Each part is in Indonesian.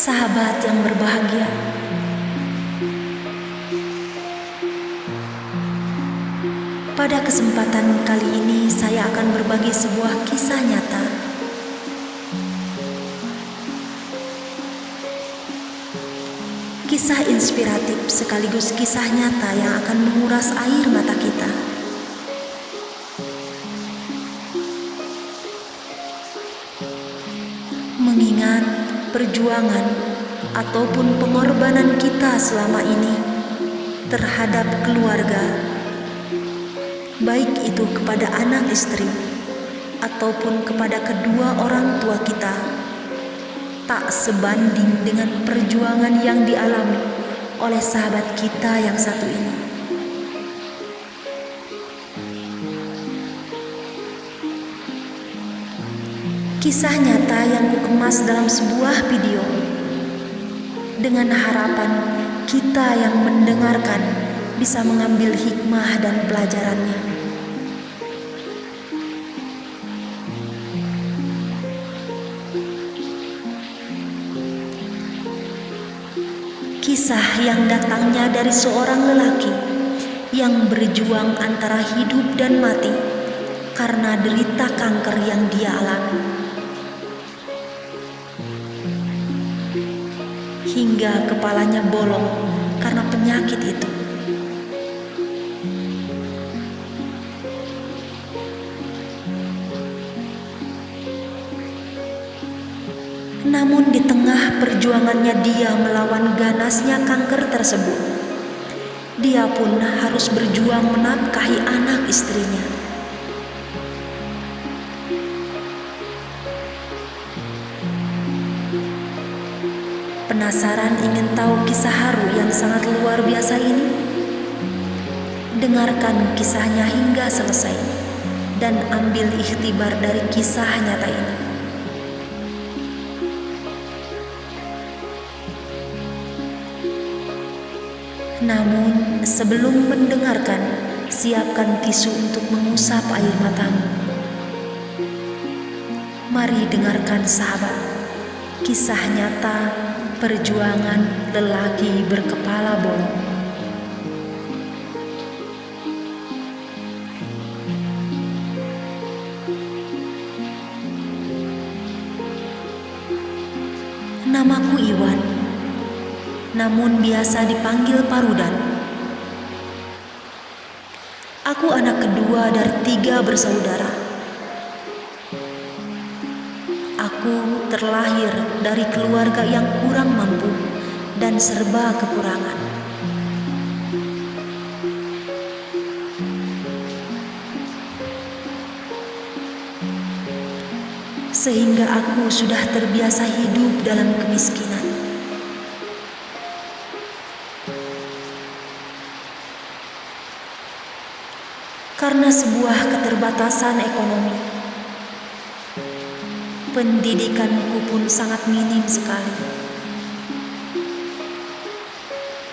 Sahabat yang berbahagia, pada kesempatan kali ini saya akan berbagi sebuah kisah nyata. Kisah inspiratif sekaligus kisah nyata yang akan menguras air mata kita. Mengingat perjuangan ataupun pengorbanan kita selama ini terhadap keluarga, baik itu kepada anak istri ataupun kepada kedua orang tua kita, tak sebanding dengan perjuangan yang dialami oleh sahabat kita yang satu ini. Kisah nyata yang kukemas dalam sebuah video dengan harapan kita yang mendengarkan bisa mengambil hikmah dan pelajarannya. Kisah yang datangnya dari seorang lelaki yang berjuang antara hidup dan mati karena derita kanker yang dia alami. Hingga kepalanya bolong karena penyakit itu. Namun di tengah perjuangannya dia melawan ganasnya kanker tersebut, dia pun harus berjuang menafkahi anak istrinya. Penasaran ingin tahu kisah haru yang sangat luar biasa ini? Dengarkan kisahnya hingga selesai dan ambil ikhtibar dari kisah nyata ini. Namun sebelum mendengarkan, siapkan tisu untuk mengusap air matamu. Mari dengarkan sahabat, kisah nyata perjuangan lelaki berkepala bolong. Namaku Iwan, namun biasa dipanggil Parudan. Aku anak kedua dari 3 bersaudara. Aku terlahir dari keluarga yang kurang mampu dan serba kekurangan. Sehingga aku sudah terbiasa hidup dalam kemiskinan. Karena sebuah keterbatasan ekonomi, pendidikanku pun sangat minim sekali.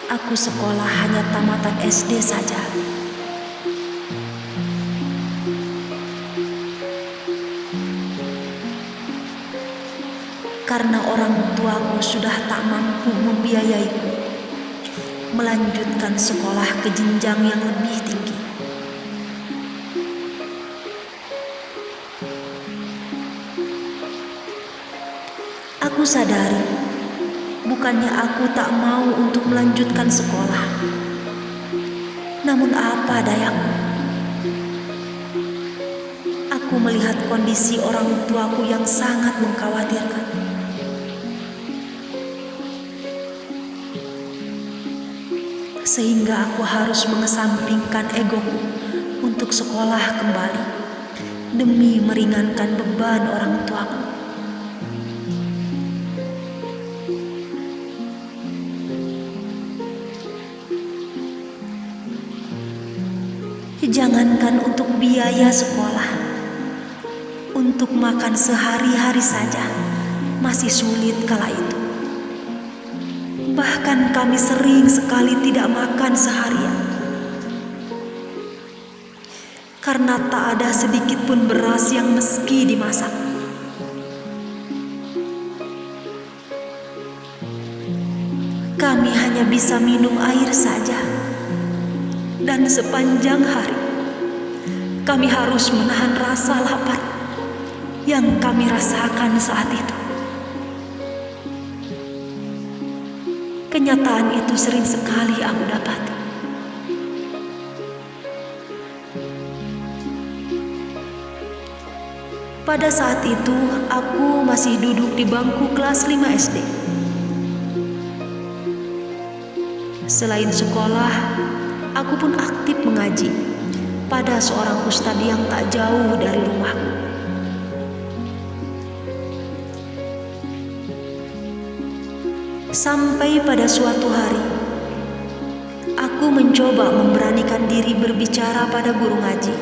Aku sekolah hanya tamatan SD saja. Karena orang tuaku sudah tak mampu membiayaiku melanjutkan sekolah ke jenjang yang lebih tinggi. Aku sadari, bukannya aku tak mau untuk melanjutkan sekolah. Namun apa dayaku? Aku melihat kondisi orang tuaku yang sangat mengkhawatirkan. Sehingga aku harus mengesampingkan egoku untuk sekolah kembali demi meringankan beban orang tuaku. Jangankan untuk biaya sekolah, untuk makan sehari-hari saja masih sulit kala itu. Bahkan kami sering sekali tidak makan seharian. Karena tak ada sedikit pun beras yang meski dimasak. hanya bisa minum air saja. Dan sepanjang hari kami harus menahan rasa lapar yang kami rasakan saat itu. Kenyataan itu sering sekali aku dapati. Pada saat itu aku masih duduk di bangku kelas 5 SD. Selain sekolah, aku pun aktif mengaji pada seorang ustadz yang tak jauh dari rumahku. Sampai pada suatu hari, aku mencoba memberanikan diri berbicara pada guru ngaji,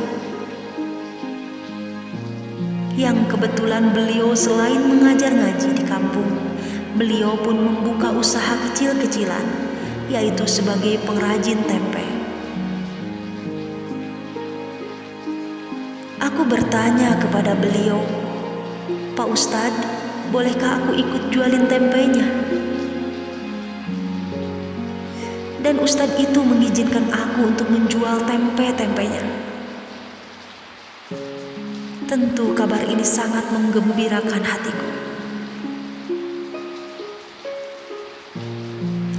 yang kebetulan beliau selain mengajar ngaji di kampung, beliau pun membuka usaha kecil-kecilan, yaitu sebagai pengrajin tempe. Aku bertanya kepada beliau, "Pak Ustadz, bolehkah aku ikut jualin tempenya?" Dan ustadz itu mengizinkan aku untuk menjual tempe-tempenya. Tentu kabar ini sangat menggembirakan hatiku.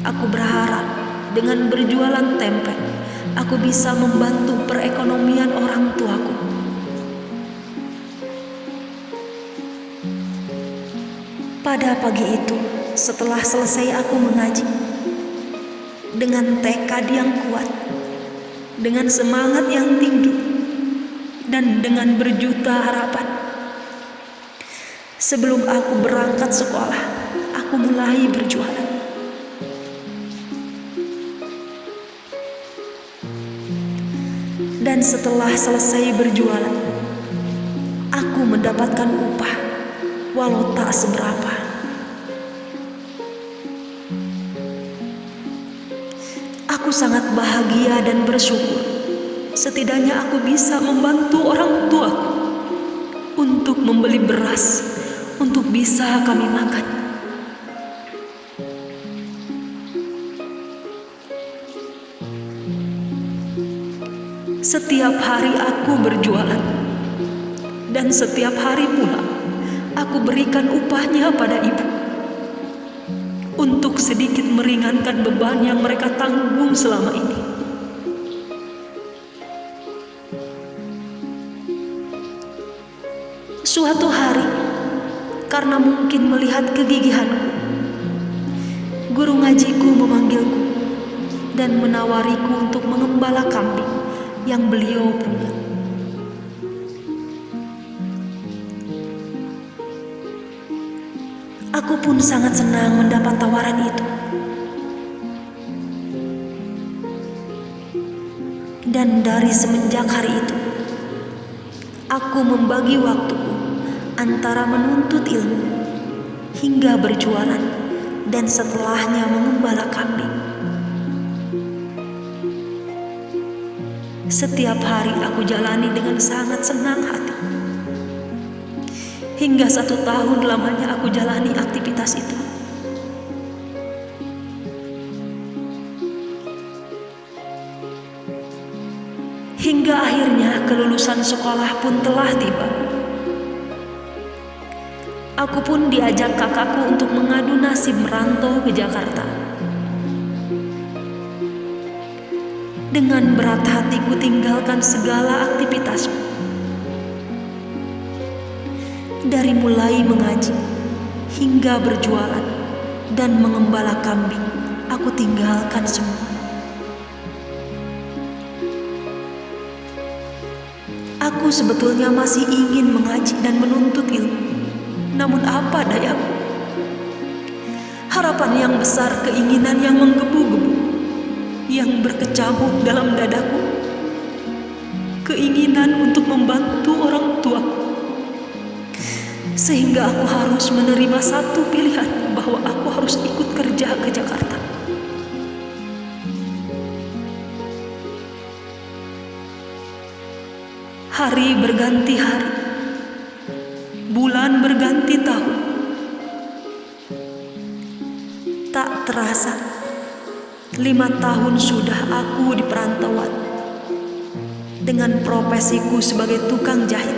Aku berharap dengan berjualan tempe, aku bisa membantu perekonomian orang tuaku. Pada pagi itu, setelah selesai aku mengaji, dengan tekad yang kuat, dengan semangat yang tinggi, dan dengan berjuta harapan, sebelum aku berangkat sekolah, aku mulai berjualan. Dan setelah selesai berjualan, aku mendapatkan upah, walau tak seberapa. Aku sangat bahagia dan bersyukur. Setidaknya aku bisa membantu orang tuaku untuk membeli beras untuk bisa kami makan. Setiap hari aku berjualan, dan setiap hari pula aku berikan upahnya pada ibu, untuk sedikit meringankan beban yang mereka tanggung selama ini. Suatu hari, karena mungkin melihat kegigihanku, guru ngajiku memanggilku dan menawariku untuk mengembala kambing yang beliau punya. Aku pun sangat senang mendapat tawaran itu. Dan dari semenjak hari itu, aku membagi waktuku antara menuntut ilmu hingga berjualan, dan setelahnya mengembala kambing. Setiap hari aku jalani dengan sangat senang hati. Hingga 1 tahun lamanya aku jalani aktivitas itu. Hingga akhirnya kelulusan sekolah pun telah tiba. Aku pun diajak kakakku untuk mengadu nasib merantau ke Jakarta. Dengan berat hatiku tinggalkan segala aktivitasku. Dari mulai mengaji hingga berjualan dan mengembala kambing, aku tinggalkan semua. Aku sebetulnya masih ingin mengaji dan menuntut ilmu, namun apa dayaku? Harapan yang besar, keinginan yang menggebu-gebu, yang berkecamuk dalam dadaku, keinginan untuk membantu orang tuaku, sehingga aku harus menerima satu pilihan, bahwa aku harus ikut kerja ke Jakarta. Hari berganti hari, bulan berganti tahun. Tak terasa, 5 tahun sudah aku di perantauan dengan profesiku sebagai tukang jahit.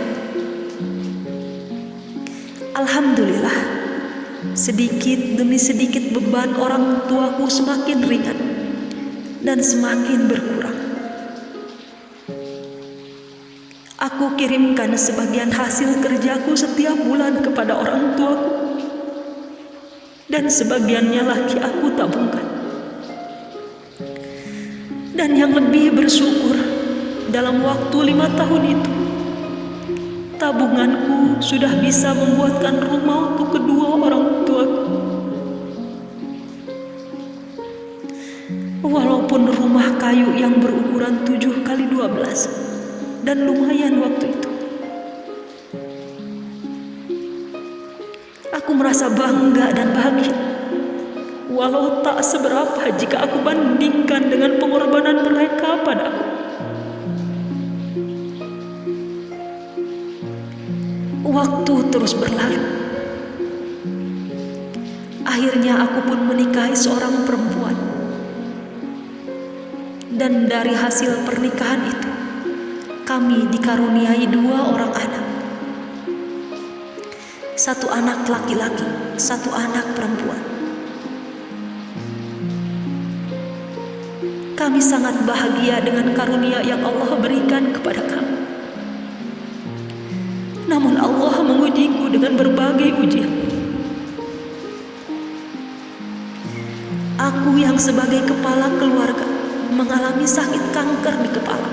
Alhamdulillah, sedikit demi sedikit beban orang tuaku semakin ringan dan semakin berkurang. Aku kirimkan sebagian hasil kerjaku setiap bulan kepada orang tuaku, dan sebagiannya lagi aku tabungkan. Dan yang lebih bersyukur, dalam waktu 5 tahun itu, tabunganku sudah bisa membuatkan rumah untuk kedua orang tuaku. Walaupun rumah kayu yang berukuran 7x12 dan lumayan waktu itu, aku merasa bangga dan bahagia. Walau tak seberapa jika aku bandingkan dengan pengorbanan mereka padaku. Waktu terus berlalu. Akhirnya aku pun menikahi seorang perempuan. Dan dari hasil pernikahan itu, kami dikaruniai 2 orang anak. 1 anak laki-laki, 1 anak perempuan. Kami sangat bahagia dengan karunia yang Allah berikan kepada kami. Namun Allah mengujiku dengan berbagai ujian. Aku yang sebagai kepala keluarga mengalami sakit kanker di kepala.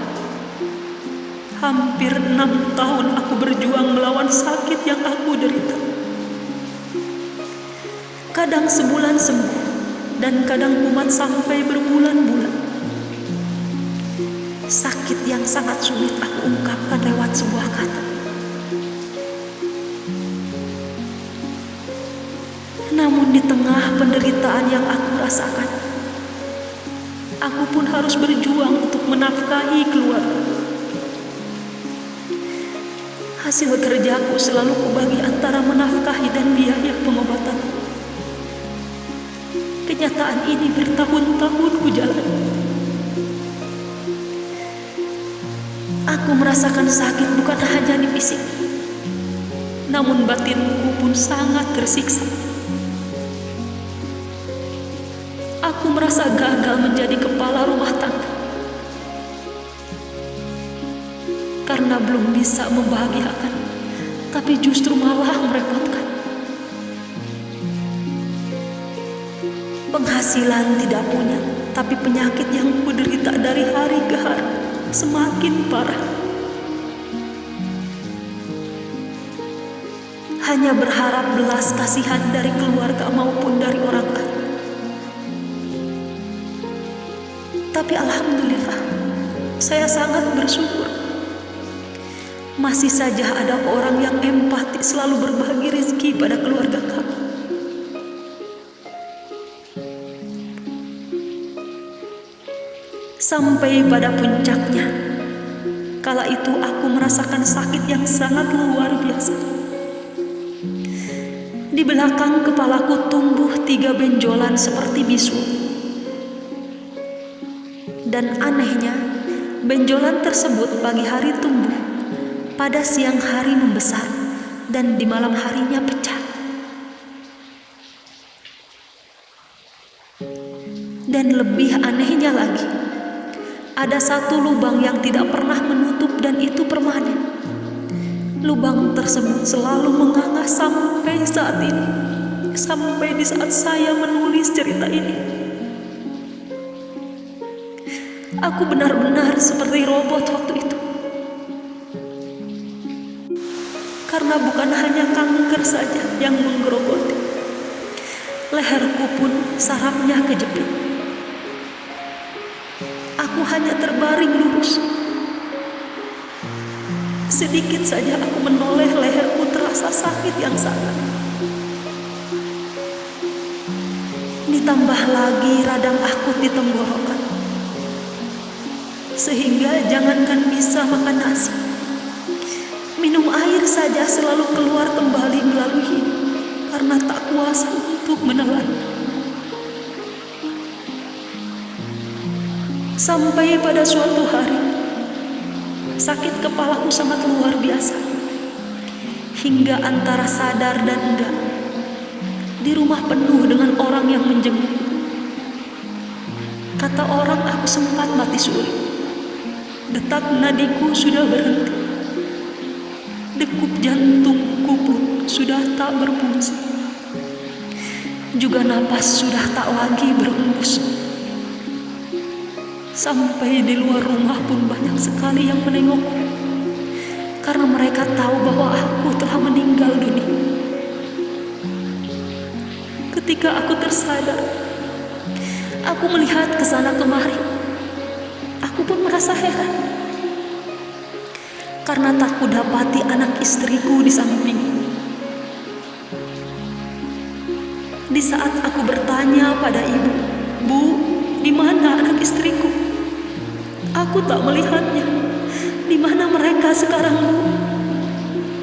Hampir 6 tahun aku berjuang melawan sakit yang aku derita. Kadang sebulan sembuh, dan kadang kumat sampai berbulan-bulan. Sakit yang sangat sulit aku ungkapkan lewat sebuah kata. Namun di tengah penderitaan yang aku rasakan, aku pun harus berjuang untuk menafkahi keluarga. Hasil kerjaku selalu kubagi antara menafkahi dan biaya pengobatan. Kenyataan ini bertahun-tahun kujalani. Aku merasakan sakit bukan hanya di fisik, namun batinku pun sangat tersiksa. Aku merasa gagal menjadi kepala rumah tangga karena belum bisa membahagiakan, tapi justru malah merepotkan. Penghasilan tidak punya, tapi penyakit yang kuderita dari hari ke hari semakin parah. Hanya berharap belas kasihan dari keluarga maupun dari orang lain. Tapi alhamdulillah, saya sangat bersyukur. Masih saja ada orang yang empati selalu berbagi rezeki pada keluarga kami. Sampai pada puncaknya, kala itu aku merasakan sakit yang sangat luar biasa. Di belakang kepalaku tumbuh 3 benjolan seperti bisul. Dan anehnya, benjolan tersebut pagi hari tumbuh, pada siang hari membesar, dan di malam harinya pecah. Dan lebih anehnya lagi, ada 1 lubang yang tidak pernah menutup dan itu permanen. Lubang tersebut selalu menganga sampai saat ini, sampai di saat saya menulis cerita ini. Aku benar-benar seperti robot waktu itu. Karena bukan hanya kanker saja yang menggerogoti, leherku pun sarafnya kejepit. Aku hanya terbaring lurus. Sedikit saja aku menoleh, leherku terasa sakit yang sangat. Ditambah lagi radang akut di tenggorokan, sehingga jangankan bisa makan nasi, minum air saja selalu keluar kembali melalui hidung karena tak kuasa untuk menelan. Sampai pada suatu hari, sakit kepalaku sangat luar biasa, hingga antara sadar dan enggak. Di rumah penuh dengan orang yang menjenguk. Kata orang aku sempat mati suri. Detak nadiku sudah berhenti. Degup jantungku pun sudah tak berfungsi. Juga napas sudah tak lagi berhembus. Sampai di luar rumah pun banyak sekali yang menengokku, karena mereka tahu bahwa aku telah meninggal dunia. Ketika aku tersadar, aku melihat ke sana kemari. Aku pun merasa heran, karena tak kudapati anak istriku di sampingku. Di saat aku bertanya pada ibu, "Bu, di mana anak istriku?" Aku tak melihatnya. Di mana mereka sekarang, Bu?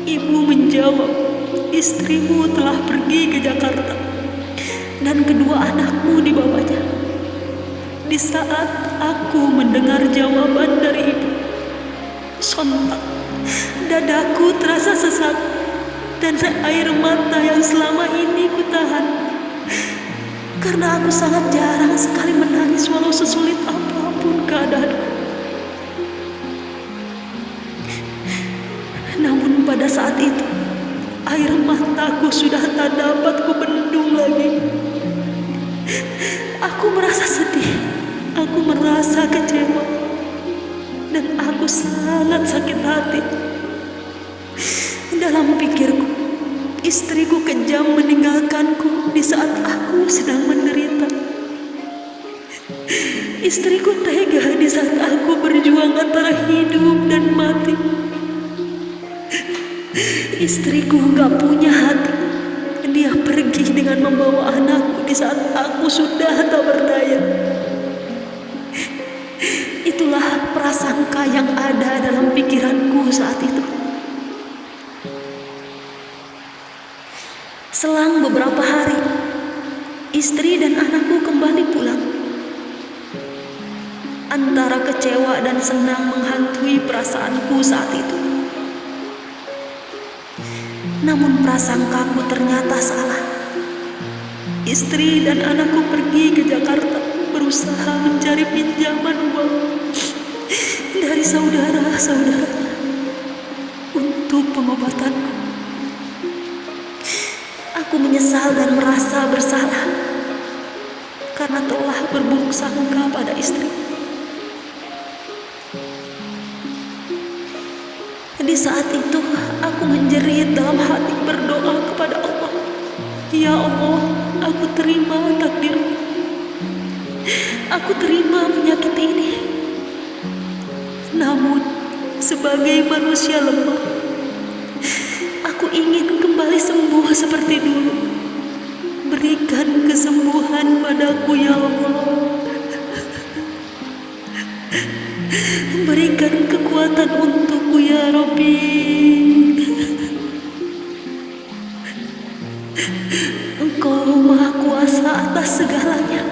Ibu menjawab, "Istrimu telah pergi ke Jakarta dan kedua anakmu dibawanya." Di saat aku mendengar jawaban dari ibu, sontak dadaku terasa sesak dan air mata yang selama ini kutahan, karena aku sangat jarang sekali menangis walau sesulit apapun keadaanku. Namun pada saat itu, air mataku sudah tak dapat kubendung lagi. Aku merasa sedih, aku merasa kecewa, dan aku sangat sakit hati. Dalam pikirku, istriku kejam meninggalkanku di saat aku sedang menderita. Istriku tega di saat aku berjuang antara hidup dan mati. Istriku gak punya hati. Dia pergi dengan membawa anakku di saat aku sudah tak berdaya. Itulah prasangka yang ada dalam pikiranku saat itu. Selang beberapa hari, istri dan anakku kembali pulang. Antara kecewa dan senang menghantui perasaanku saat itu. Namun prasangkaku ternyata salah. Istri dan anakku pergi ke Jakarta berusaha mencari pinjaman uang dari saudara-saudara untuk pengobatanku. Aku menyesal dan merasa bersalah karena telah berburuk sangka pada istri. Di saat itu aku menjerit dalam hati, berdoa kepada Allah, "Ya Allah, aku terima takdirku. Aku terima penyakit ini. Namun sebagai manusia lemah, aku ingin kembali sembuh seperti dulu. Berikan kesembuhan padaku, ya Allah. Berikan kekuatan untukku, ya Rabbi. Engkau Maha Kuasa atas segalanya.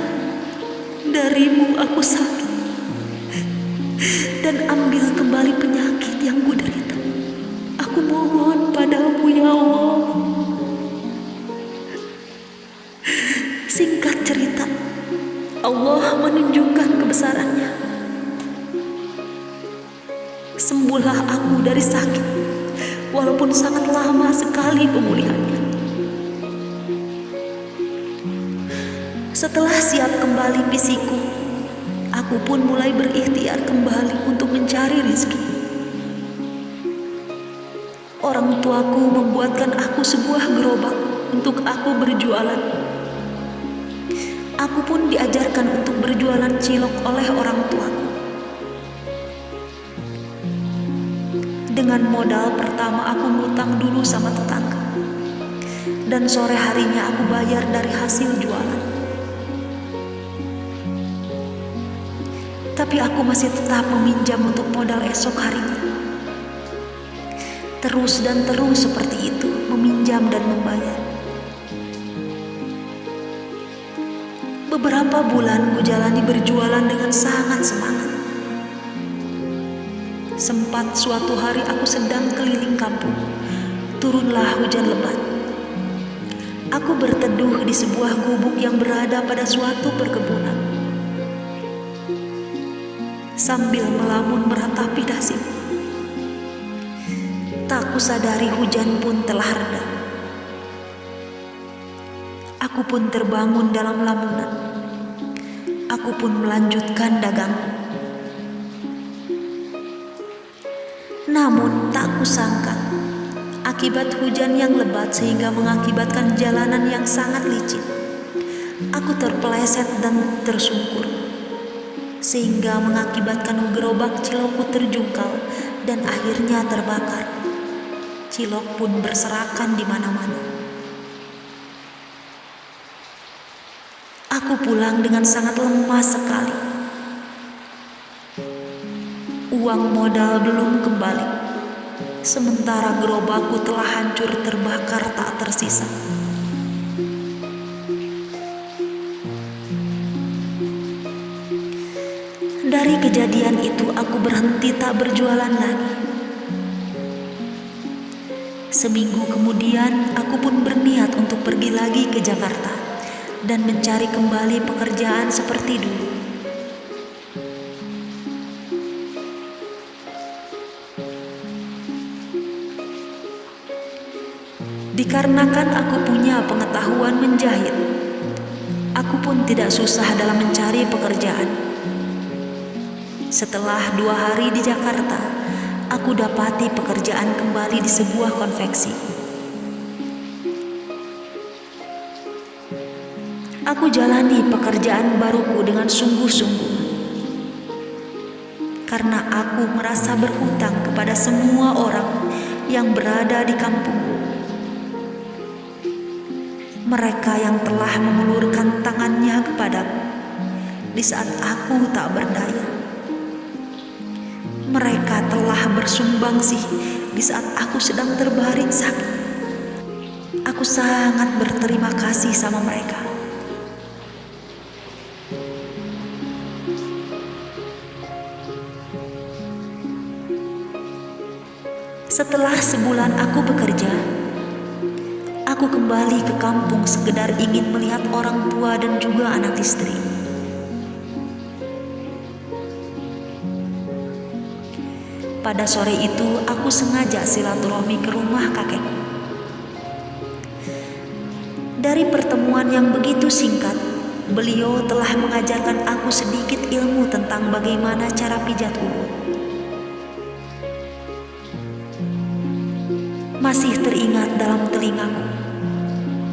Darimu aku sakit, dan ambil kembali penyakit yang kuderita. Aku mohon padamu, ya Allah." Singkat cerita, Allah menunjukkan kebesarannya. Sembuhlah aku dari sakit, walaupun sangat lama sekali pemulihannya. Setelah siap kembali fisikku, aku pun mulai berikhtiar kembali untuk mencari rezeki. Orang tuaku membuatkan aku sebuah gerobak untuk aku berjualan. Aku pun diajarkan untuk berjualan cilok oleh orang tuaku. Dengan modal pertama aku ngutang dulu sama tetangga, dan sore harinya aku bayar dari hasil jualan. Tapi aku masih tetap meminjam untuk modal esok harinya. Terus dan terus seperti itu, meminjam dan membayar. Beberapa bulan kujalani berjualan dengan sangat semangat. Sempat suatu hari aku sedang keliling kampung, turunlah hujan lebat. Aku berteduh di sebuah gubuk yang berada pada suatu perkebunan. Sambil melamun meratapi nasib, tak kusadari hujan pun telah reda. Aku pun terbangun dalam lamunan. Aku pun melanjutkan dagangku. Namun tak kusangka, akibat hujan yang lebat sehingga mengakibatkan jalanan yang sangat licin, aku terpeleset dan tersungkur, sehingga mengakibatkan gerobak cilokku terjungkal dan akhirnya terbakar. Cilok pun berserakan di mana-mana. Aku pulang dengan sangat lemah sekali. Uang modal belum kembali, sementara gerobakku telah hancur terbakar tak tersisa. Dari kejadian itu aku berhenti tak berjualan lagi. Seminggu kemudian aku pun berniat untuk pergi lagi ke Jakarta dan mencari kembali pekerjaan seperti dulu. Dikarenakan aku punya pengetahuan menjahit, aku pun tidak susah dalam mencari pekerjaan. Setelah 2 hari di Jakarta, aku dapati pekerjaan kembali di sebuah konveksi. Aku jalani pekerjaan baruku dengan sungguh-sungguh, karena aku merasa berhutang kepada semua orang yang berada di kampungku. Mereka yang telah mengulurkan tangannya kepadaku di saat aku tak berdaya. Mereka telah bersumbangsi di saat aku sedang terbaring sakit. Aku sangat berterima kasih sama mereka. Setelah sebulan aku bekerja, aku kembali ke kampung sekedar ingin melihat orang tua dan juga anak istri. Pada sore itu aku sengaja silaturahmi ke rumah kakekku. Dari pertemuan yang begitu singkat, beliau telah mengajarkan aku sedikit ilmu tentang bagaimana cara pijat ulut. Masih teringat dalam telingaku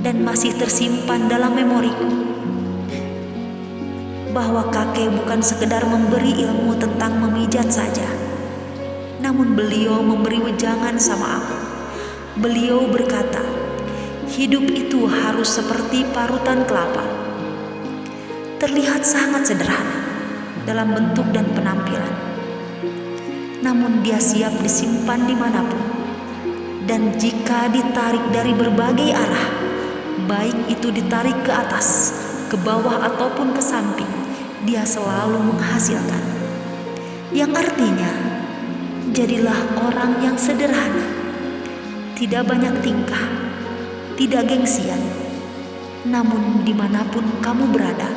dan masih tersimpan dalam memoriku bahwa kakek bukan sekedar memberi ilmu tentang memijat saja, namun beliau memberi wejangan sama aku. Beliau berkata, hidup itu harus seperti parutan kelapa. Terlihat sangat sederhana dalam bentuk dan penampilan, namun dia siap disimpan dimanapun. Dan jika ditarik dari berbagai arah, baik itu ditarik ke atas, ke bawah ataupun ke samping, dia selalu menghasilkan. Yang artinya, jadilah orang yang sederhana, tidak banyak tingkah, tidak gengsian. Namun dimanapun kamu berada,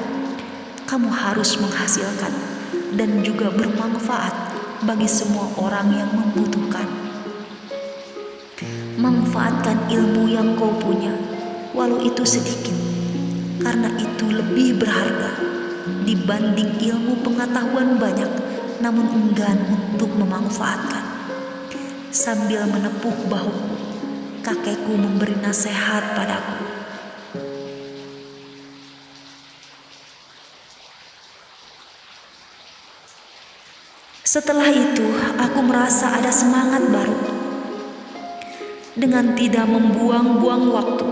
kamu harus menghasilkan dan juga bermanfaat bagi semua orang yang membutuhkan. Manfaatkan ilmu yang kau punya, walau itu sedikit, karena itu lebih berharga dibanding ilmu pengetahuan banyak namun enggan untuk memanfaatkan. Sambil menepuk bahuku, kakekku memberi nasihat padaku. Setelah itu, aku merasa ada semangat baru. Dengan tidak membuang-buang waktu,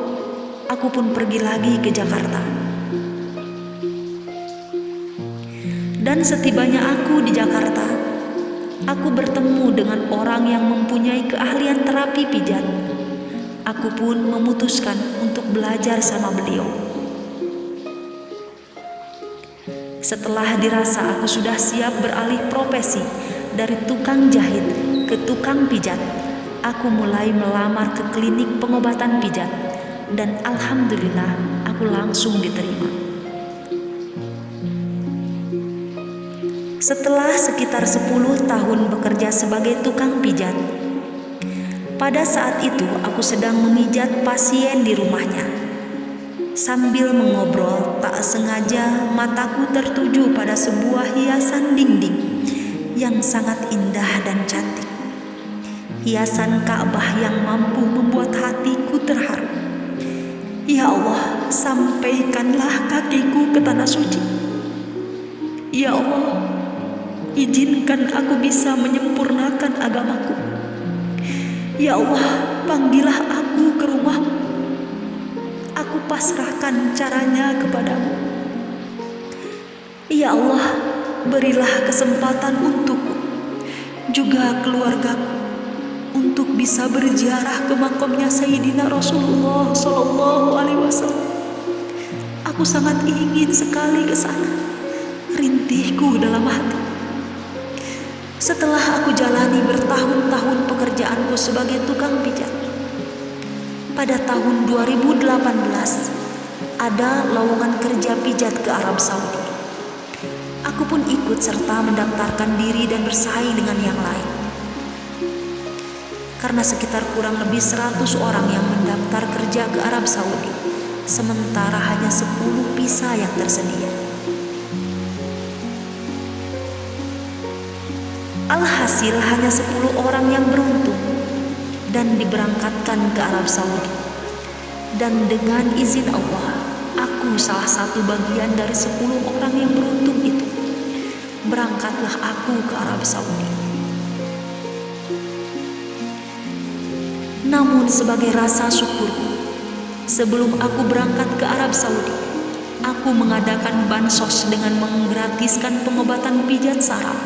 aku pun pergi lagi ke Jakarta. Dan setibanya aku di Jakarta, aku bertemu dengan orang yang mempunyai keahlian terapi pijat. Aku pun memutuskan untuk belajar sama beliau. Setelah dirasa aku sudah siap beralih profesi dari tukang jahit ke tukang pijat, aku mulai melamar ke klinik pengobatan pijat, dan alhamdulillah aku langsung diterima. Setelah sekitar 10 tahun bekerja sebagai tukang pijat, pada saat itu aku sedang memijat pasien di rumahnya. Sambil mengobrol, tak sengaja mataku tertuju pada sebuah hiasan dinding yang sangat indah dan cantik. Hiasan Ka'bah yang mampu membuat hatiku terharu. Ya Allah, sampaikanlah kakiku ke tanah suci. Ya Allah, izinkan aku bisa menyempurnakan agamaku. Ya Allah, panggillah aku ke rumahmu. Aku pasrahkan caranya kepadamu. Ya Allah, berilah kesempatan untukku, juga keluargaku, untuk bisa berziarah ke makamnya Sayyidina Rasulullah Sallallahu Alaihi Wasallam. Aku sangat ingin sekali ke sana, rintihku dalam hati. Setelah aku jalani bertahun-tahun pekerjaanku sebagai tukang pijat, pada tahun 2018 ada lowongan kerja pijat ke Arab Saudi. Aku pun ikut serta mendaftarkan diri dan bersaing dengan yang lain. Karena sekitar kurang lebih 100 orang yang mendaftar kerja ke Arab Saudi, sementara hanya 10 visa yang tersedia. Alhasil hanya 10 orang yang beruntung dan diberangkatkan ke Arab Saudi. Dan dengan izin Allah, aku salah satu bagian dari 10 orang yang beruntung itu. Berangkatlah aku ke Arab Saudi. Namun sebagai rasa syukurku, sebelum aku berangkat ke Arab Saudi, aku mengadakan bansos dengan menggratiskan pengobatan pijat saraf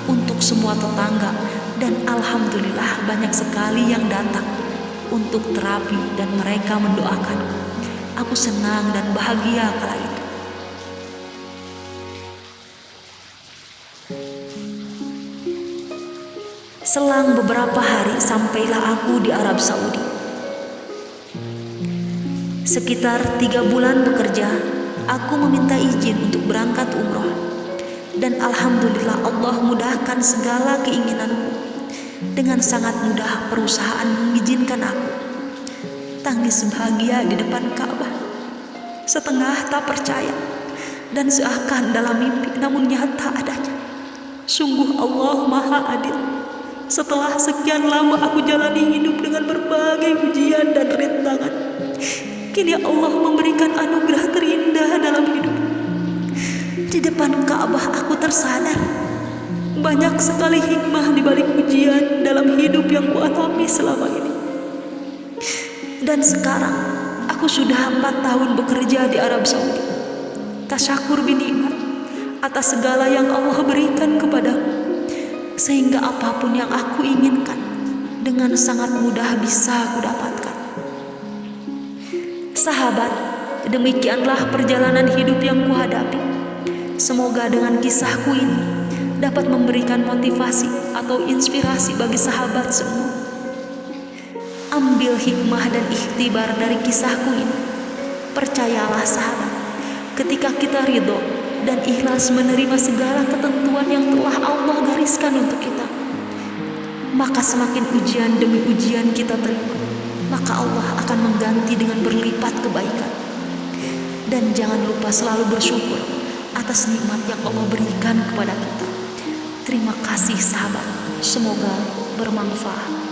untuk semua tetangga, dan alhamdulillah banyak sekali yang datang untuk terapi dan mereka mendoakan. Aku senang dan bahagia kala itu. Selang beberapa hari sampailah aku di Arab Saudi. Sekitar 3 bulan bekerja, aku meminta izin untuk berangkat umroh. Dan alhamdulillah Allah mudahkan segala keinginanku. Dengan sangat mudah perusahaan mengizinkan aku. Tangis bahagia di depan Ka'bah, setengah tak percaya dan seakan dalam mimpi, namun nyata adanya. Sungguh Allah Maha Adil. Setelah sekian lama aku jalani hidup dengan berbagai ujian dan rintangan, kini Allah memberikan anugerah terindah dalam hidup. Di depan Ka'bah aku tersadar banyak sekali hikmah di balik ujian dalam hidup yang kualami selama ini. Dan sekarang aku sudah 4 tahun bekerja di Arab Saudi. Tasyakur binikmat atas segala yang Allah berikan kepadaku, sehingga apapun yang aku inginkan dengan sangat mudah bisa aku dapatkan. Sahabat, demikianlah perjalanan hidup yang kuhadapi. Semoga dengan kisahku ini dapat memberikan motivasi atau inspirasi bagi sahabat semua. Ambil hikmah dan ikhtibar dari kisahku ini. Percayalah sahabat, ketika kita ridho dan ikhlas menerima segala ketentuan yang telah Allah gariskan untuk kita, maka semakin ujian demi ujian kita terima, maka Allah akan mengganti dengan berlipat kebaikan. Dan jangan lupa selalu bersyukur atas nikmat yang Allah berikan kepada kita. Terima kasih sahabat, semoga bermanfaat.